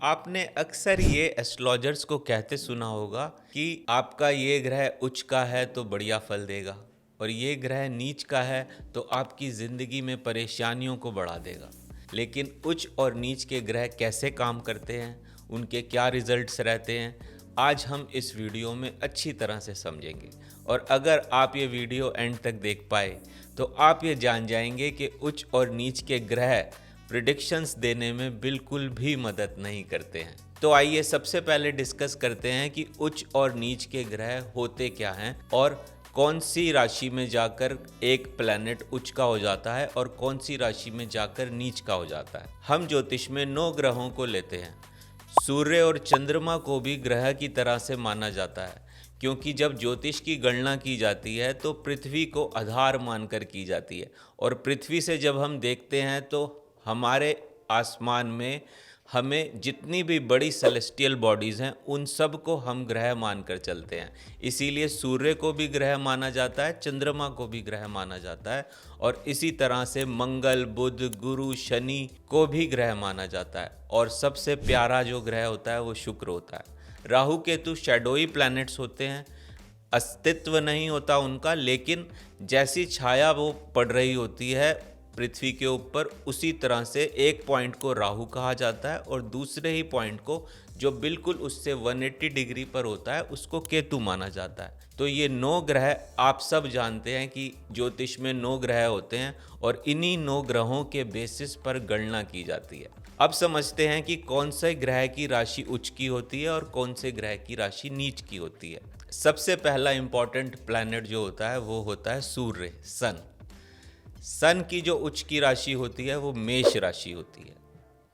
आपने अक्सर ये एस्ट्रोलॉजर्स को कहते सुना होगा कि आपका ये ग्रह उच्च का है तो बढ़िया फल देगा और ये ग्रह नीच का है तो आपकी ज़िंदगी में परेशानियों को बढ़ा देगा। लेकिन उच्च और नीच के ग्रह कैसे काम करते हैं, उनके क्या रिजल्ट्स रहते हैं, आज हम इस वीडियो में अच्छी तरह से समझेंगे। और अगर आप ये वीडियो एंड तक देख पाए तो आप ये जान जाएंगे कि उच्च और नीच के ग्रह प्रिडिक्शंस देने में बिल्कुल भी मदद नहीं करते हैं। तो आइए सबसे पहले डिस्कस करते हैं कि उच्च और नीच के ग्रह होते क्या हैं और कौन सी राशि में जाकर एक प्लैनेट उच्च का हो जाता है और कौन सी राशि में जाकर नीच का हो जाता है। हम ज्योतिष में 9 ग्रहों को लेते हैं। सूर्य और चंद्रमा को भी ग्रह की तरह से माना जाता है, क्योंकि जब ज्योतिष की गणना की जाती है तो पृथ्वी को आधार मानकर की जाती है और पृथ्वी से जब हम देखते हैं तो हमारे आसमान में हमें जितनी भी बड़ी सेलेस्टियल बॉडीज़ हैं उन सब को हम ग्रह मानकर चलते हैं। इसीलिए सूर्य को भी ग्रह माना जाता है, चंद्रमा को भी ग्रह माना जाता है और इसी तरह से मंगल, बुध, गुरु, शनि को भी ग्रह माना जाता है। और सबसे प्यारा जो ग्रह होता है वो शुक्र होता है। राहु केतु शैडोई प्लैनेट्स होते हैं, अस्तित्व नहीं होता उनका, लेकिन जैसी छाया वो पड़ रही होती है पृथ्वी के ऊपर, उसी तरह से एक पॉइंट को राहु कहा जाता है और दूसरे ही पॉइंट को जो बिल्कुल उससे 180 डिग्री पर होता है उसको केतु माना जाता है। तो ये 9 ग्रह आप सब जानते हैं कि ज्योतिष में 9 ग्रह होते हैं और इन्हीं 9 ग्रहों के बेसिस पर गणना की जाती है। अब समझते हैं कि कौन से ग्रह की राशि उच्च की होती है और कौन से ग्रह की राशि नीच की होती है। सबसे पहला इंपॉर्टेंट प्लैनेट जो होता है वो होता है सूर्य, सन की जो उच्च की राशि होती है वो मेष राशि होती है।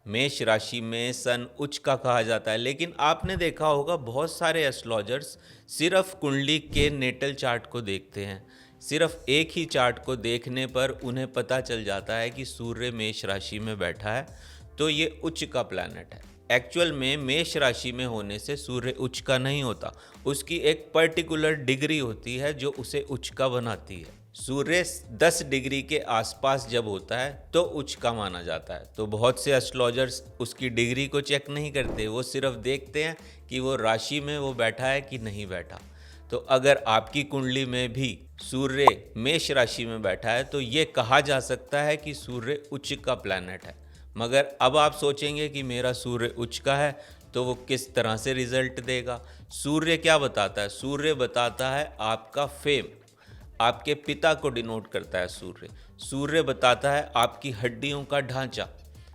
मेष राशि में सन उच्च का कहा जाता है, लेकिन आपने देखा होगा बहुत सारे एस्ट्रोलॉजर्स सिर्फ कुंडली के नेटल चार्ट को देखते हैं। सिर्फ एक ही चार्ट को देखने पर उन्हें पता चल जाता है कि सूर्य मेष राशि में बैठा है तो ये उच्च का प्लैनेट है। एक्चुअल में मेष राशि में होने से सूर्य उच्च का नहीं होता, उसकी एक पर्टिकुलर डिग्री होती है जो उसे उच्च का बनाती है। सूर्य 10 डिग्री के आसपास जब होता है तो उच्च का माना जाता है। तो बहुत से एस्ट्रोलॉजर्स उसकी डिग्री को चेक नहीं करते, वो सिर्फ देखते हैं कि वो राशि में वो बैठा है कि नहीं बैठा। तो अगर आपकी कुंडली में भी सूर्य मेष राशि में बैठा है तो ये कहा जा सकता है कि सूर्य उच्च का प्लैनेट है। मगर अब आप सोचेंगे कि मेरा सूर्य उच्च का है तो वो किस तरह से रिजल्ट देगा। सूर्य क्या बताता है? सूर्य बताता है आपका फेम, आपके पिता को डिनोट करता है सूर्य। सूर्य बताता है आपकी हड्डियों का ढांचा।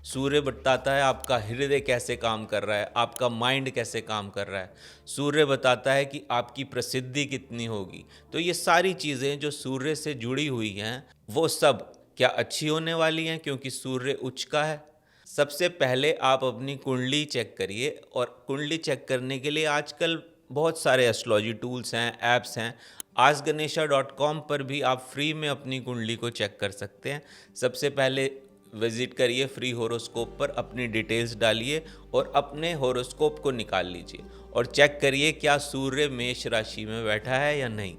सूर्य बताता है आपका हृदय कैसे काम कर रहा है, आपका माइंड कैसे काम कर रहा है। सूर्य बताता है कि आपकी प्रसिद्धि कितनी होगी। तो ये सारी चीज़ें जो सूर्य से जुड़ी हुई हैं वो सब क्या अच्छी होने वाली हैं क्योंकि सूर्य उच्च का है। सबसे पहले आप अपनी कुंडली चेक करिए और कुंडली चेक करने के लिए आजकल बहुत सारे एस्ट्रोलॉजी टूल्स हैं, ऐप्स हैं। askganesha.com पर भी आप फ्री में अपनी कुंडली को चेक कर सकते हैं। सबसे पहले विजिट करिए फ्री होरोस्कोप पर, अपनी डिटेल्स डालिए और अपने होरोस्कोप को निकाल लीजिए और चेक करिए क्या सूर्य मेष राशि में बैठा है या नहीं।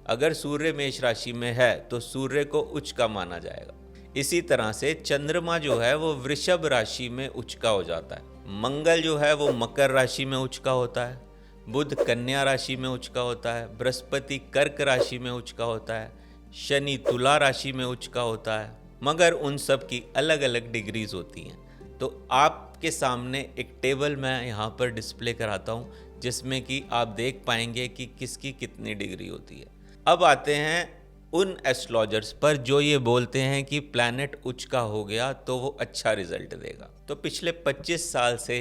अगर सूर्य मेष राशि में है तो सूर्य को उच्च का माना जाएगा। इसी तरह से चंद्रमा जो है वो वृषभ राशि में उच्च का हो जाता है। मंगल जो है वो मकर राशि में उच्च का होता है। बुध कन्या राशि में उच्च का होता है। बृहस्पति कर्क राशि में उच्च का होता है। शनि तुला राशि में उच्च का होता है। मगर उन सब की अलग अलग डिग्रीज होती हैं। तो आपके सामने एक टेबल मैं यहाँ पर डिस्प्ले कराता हूँ जिसमें कि आप देख पाएंगे कि किसकी कितनी डिग्री होती है। अब आते हैं उन एस्ट्रोलॉजर्स पर जो ये बोलते हैं कि प्लैनेट उच्च का हो गया तो वो अच्छा रिजल्ट देगा। तो पिछले 25 साल से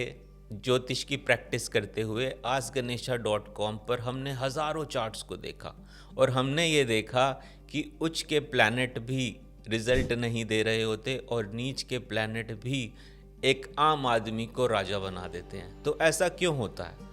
ज्योतिष की प्रैक्टिस करते हुए askganesha.com पर हमने हज़ारों चार्ट्स को देखा और हमने ये देखा कि उच्च के प्लैनेट भी रिजल्ट नहीं दे रहे होते और नीच के प्लैनेट भी एक आम आदमी को राजा बना देते हैं। तो ऐसा क्यों होता है?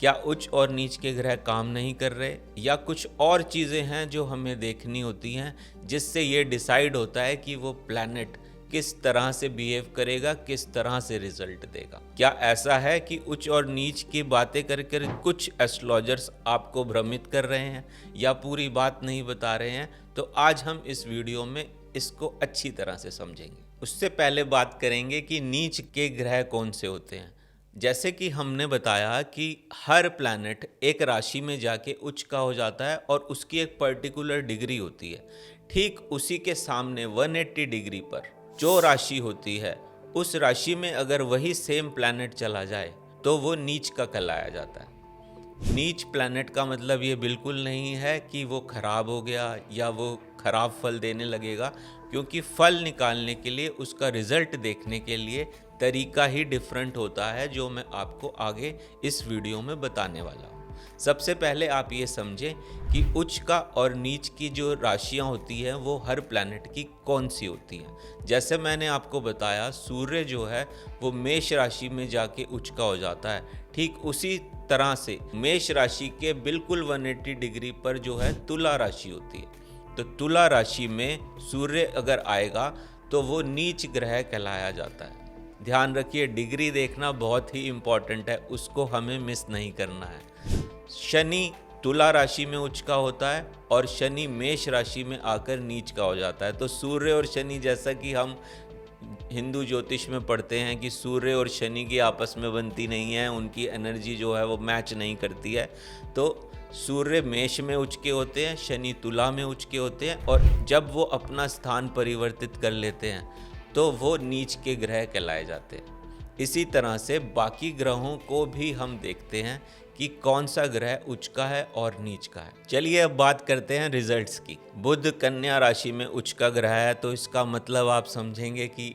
क्या उच्च और नीच के ग्रह काम नहीं कर रहे या कुछ और चीज़ें हैं जो हमें देखनी होती हैं जिससे ये डिसाइड होता है कि वो प्लैनेट किस तरह से बिहेव करेगा, किस तरह से रिजल्ट देगा? क्या ऐसा है कि उच्च और नीच की बातें कर कर कुछ एस्ट्रोलॉजर्स आपको भ्रमित कर रहे हैं या पूरी बात नहीं बता रहे हैं? तो आज हम इस वीडियो में इसको अच्छी तरह से समझेंगे। उससे पहले बात करेंगे कि नीच के ग्रह कौन से होते हैं। जैसे कि हमने बताया कि हर प्लैनेट एक राशि में जाके उच्च का हो जाता है और उसकी एक पर्टिकुलर डिग्री होती है। ठीक उसी के सामने 180 डिग्री पर जो राशि होती है, उस राशि में अगर वही सेम प्लैनेट चला जाए तो वो नीच का कहलाया जाता है। नीच प्लैनेट का मतलब ये बिल्कुल नहीं है कि वो खराब हो गया या वो खराब फल देने लगेगा, क्योंकि फल निकालने के लिए, उसका रिजल्ट देखने के लिए तरीका ही डिफरेंट होता है, जो मैं आपको आगे इस वीडियो में बताने वाला हूँ। सबसे पहले आप ये समझें कि उच्च का और नीच की जो राशियाँ होती हैं वो हर प्लैनेट की कौन सी होती हैं। जैसे मैंने आपको बताया, सूर्य जो है वो मेष राशि में जाके उच्च का हो जाता है। ठीक उसी तरह से मेष राशि के बिल्कुल 180 डिग्री पर जो है तुला राशि होती है। तो तुला राशि में सूर्य अगर आएगा तो वो नीच ग्रह कहलाया जाता है। ध्यान रखिए, डिग्री देखना बहुत ही इम्पॉर्टेंट है, उसको हमें मिस नहीं करना है। शनि तुला राशि में उच्च का होता है और शनि मेष राशि में आकर नीच का हो जाता है। तो सूर्य और शनि, जैसा कि हम हिंदू ज्योतिष में पढ़ते हैं कि सूर्य और शनि की आपस में बनती नहीं है, उनकी एनर्जी जो है वो मैच नहीं करती है। तो सूर्य मेष में उच्च के होते हैं, शनि तुला में उच्च के होते हैं, और जब वो अपना स्थान परिवर्तित कर लेते हैं तो वो नीच के ग्रह कहलाए जाते हैं। इसी तरह से बाकी ग्रहों को भी हम देखते हैं कि कौन सा ग्रह उच्च का है और नीच का है। चलिए अब बात करते हैं रिजल्ट्स की। बुध कन्या राशि में उच्च का ग्रह है, तो इसका मतलब आप समझेंगे कि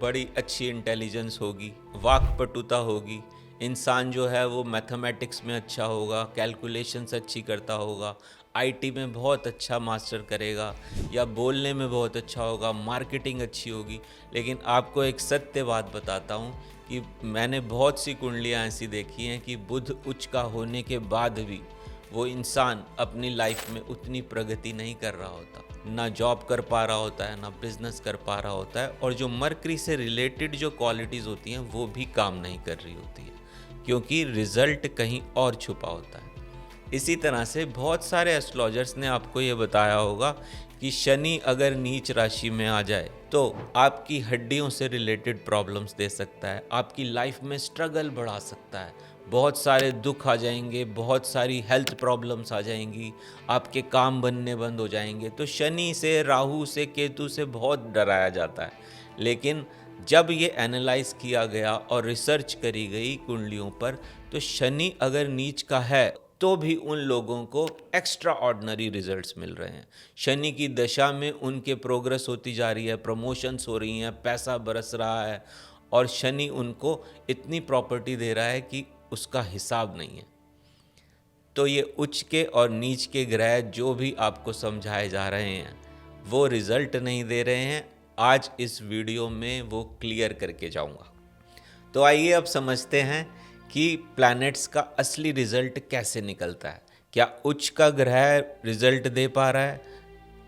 बड़ी अच्छी इंटेलिजेंस होगी, वाक्पटुता होगी, इंसान जो है वो मैथमेटिक्स में अच्छा होगा, कैलकुलेशंस अच्छी करता होगा, आईटी में बहुत अच्छा मास्टर करेगा या बोलने में बहुत अच्छा होगा, मार्केटिंग अच्छी होगी। लेकिन आपको एक सत्य बात बताता हूँ कि मैंने बहुत सी कुंडलियाँ ऐसी देखी हैं कि बुध उच्च का होने के बाद भी वो इंसान अपनी लाइफ में उतनी प्रगति नहीं कर रहा होता, ना जॉब कर पा रहा होता है, ना बिजनेस कर पा रहा होता है, और जो मरकरी से रिलेटेड जो क्वालिटीज़ होती हैं वो भी काम नहीं कर रही होती है, क्योंकि रिजल्ट कहीं और छुपा होता है। इसी तरह से बहुत सारे एस्ट्रोलॉजर्स ने आपको ये बताया होगा कि शनि अगर नीच राशि में आ जाए तो आपकी हड्डियों से रिलेटेड प्रॉब्लम्स दे सकता है, आपकी लाइफ में स्ट्रगल बढ़ा सकता है, बहुत सारे दुख आ जाएंगे, बहुत सारी हेल्थ प्रॉब्लम्स आ जाएंगी, आपके काम बनने बंद हो जाएंगे। तो शनि से, राहु से, केतु से बहुत डराया जाता है। लेकिन जब ये एनालाइज किया गया और रिसर्च करी गई कुंडलियों पर, तो शनि अगर नीच का है तो भी उन लोगों को एक्स्ट्रा ऑर्डिनरी रिजल्ट्स मिल रहे हैं। शनि की दशा में उनके प्रोग्रेस होती जा रही है, प्रमोशंस हो रही हैं, पैसा बरस रहा है, और शनि उनको इतनी प्रॉपर्टी दे रहा है कि उसका हिसाब नहीं है। तो ये उच्च के और नीच के ग्रह जो भी आपको समझाए जा रहे हैं वो रिजल्ट नहीं दे रहे हैं। आज इस वीडियो में वो क्लियर करके जाऊंगा। तो आइए अब समझते हैं कि प्लैनेट्स का असली रिजल्ट कैसे निकलता है। क्या उच्च का ग्रह रिजल्ट दे पा रहा है?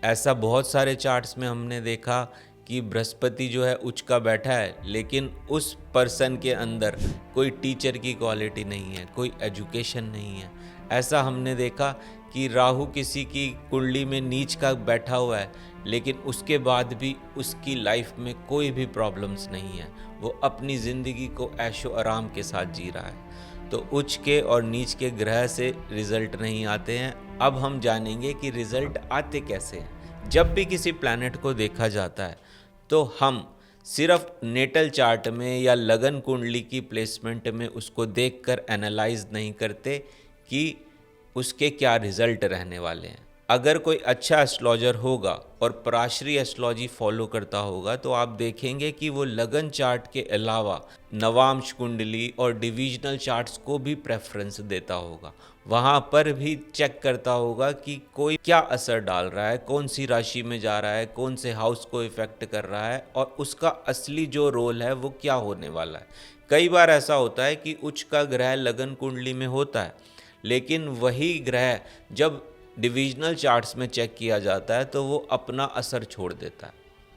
ऐसा बहुत सारे चार्ट्स में हमने देखा कि बृहस्पति जो है उच्च का बैठा है, लेकिन उस पर्सन के अंदर कोई टीचर की क्वालिटी नहीं है, कोई एजुकेशन नहीं है। ऐसा हमने देखा कि राहु किसी की कुंडली में नीच का बैठा हुआ है, लेकिन उसके बाद भी उसकी लाइफ में कोई भी प्रॉब्लम्स नहीं है, वो अपनी ज़िंदगी को ऐशो आराम के साथ जी रहा है। तो उच्च के और नीच के ग्रह से रिजल्ट नहीं आते हैं। अब हम जानेंगे कि रिजल्ट आते कैसे हैं। जब भी किसी प्लैनेट को देखा जाता है तो हम सिर्फ नेटल चार्ट में या लगन कुंडली की प्लेसमेंट में उसको देखकर एनालाइज नहीं करते कि उसके क्या रिजल्ट रहने वाले हैं। अगर कोई अच्छा एस्ट्रोलॉजर होगा और पराशरी एस्ट्रोलॉजी फॉलो करता होगा तो आप देखेंगे कि वो लगन चार्ट के अलावा नवांश कुंडली और डिविजनल चार्ट्स को भी प्रेफरेंस देता होगा। वहाँ पर भी चेक करता होगा कि कोई क्या असर डाल रहा है, कौन सी राशि में जा रहा है, कौन से हाउस को इफेक्ट कर रहा है, और उसका असली जो रोल है वो क्या होने वाला है। कई बार ऐसा होता है कि उच्च का ग्रह लगन कुंडली में होता है, लेकिन वही ग्रह जब डिविजनल चार्ट्स में चेक किया जाता है तो वो अपना असर छोड़ देता है।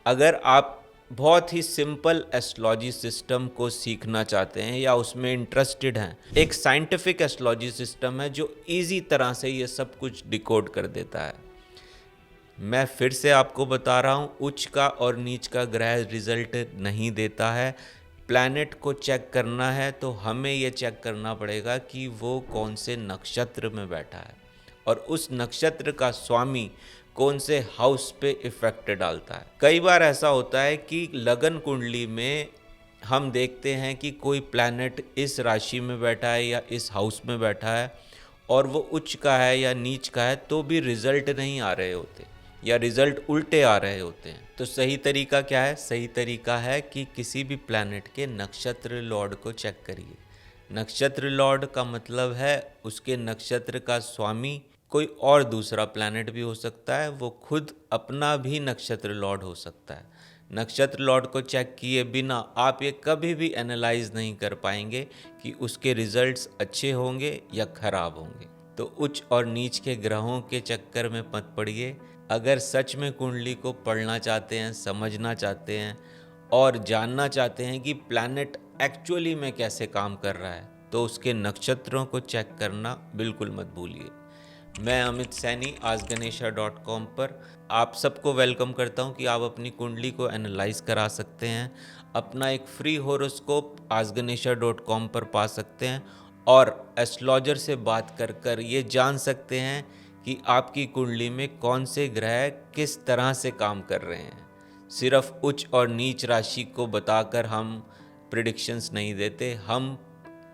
अगर आप बहुत ही सिंपल एस्ट्रोलॉजी सिस्टम को सीखना चाहते हैं या उसमें इंटरेस्टेड हैं, एक साइंटिफिक एस्ट्रोलॉजी सिस्टम है जो इजी तरह से ये सब कुछ डिकोड कर देता है। मैं फिर से आपको बता रहा हूँ, उच्च का और नीच का ग्रह रिजल्ट नहीं देता है। प्लैनेट को चेक करना है तो हमें ये चेक करना पड़ेगा कि वो कौन से नक्षत्र में बैठा है और उस नक्षत्र का स्वामी कौन से हाउस पे इफेक्ट डालता है। कई बार ऐसा होता है कि लगन कुंडली में हम देखते हैं कि कोई प्लैनेट इस राशि में बैठा है या इस हाउस में बैठा है और वो उच्च का है या नीच का है तो भी रिजल्ट नहीं आ रहे होते या रिजल्ट उल्टे आ रहे होते हैं। तो सही तरीका क्या है? सही तरीका है कि किसी भी प्लैनेट के नक्षत्र लॉर्ड को चेक करिए। नक्षत्र लॉर्ड का मतलब है उसके नक्षत्र का स्वामी कोई और दूसरा प्लैनेट भी हो सकता है, वो खुद अपना भी नक्षत्र लॉर्ड हो सकता है। नक्षत्र लॉर्ड को चेक किए बिना आप ये कभी भी एनालाइज नहीं कर पाएंगे कि उसके रिजल्ट्स अच्छे होंगे या खराब होंगे। तो उच्च और नीच के ग्रहों के चक्कर में मत पड़िए। अगर सच में कुंडली को पढ़ना चाहते हैं, समझना चाहते हैं और जानना चाहते हैं कि प्लैनेट एक्चुअली में कैसे काम कर रहा है तो उसके नक्षत्रों को चेक करना बिल्कुल मत भूलिए। मैं अमित सैनी askganesha.com पर आप सबको वेलकम करता हूं कि आप अपनी कुंडली को एनालाइज करा सकते हैं। अपना एक फ्री होरोस्कोप askganesha.com पर पा सकते हैं और एस्ट्रोलॉजर से बात कर ये जान सकते हैं कि आपकी कुंडली में कौन से ग्रह किस तरह से काम कर रहे हैं। सिर्फ उच्च और नीच राशि को बताकर हम प्रिडिक्शंस नहीं देते, हम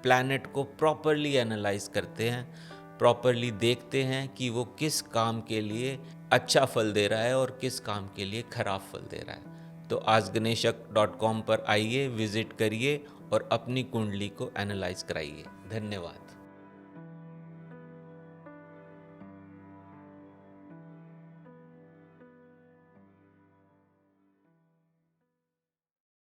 प्लैनेट को प्रॉपरली एनालाइज करते हैं, प्रॉपरली देखते हैं कि वो किस काम के लिए अच्छा फल दे रहा है और किस काम के लिए खराब फल दे रहा है। तो askganesha.com पर आइए, विजिट करिए और अपनी कुंडली को एनालाइज कराइए। धन्यवाद।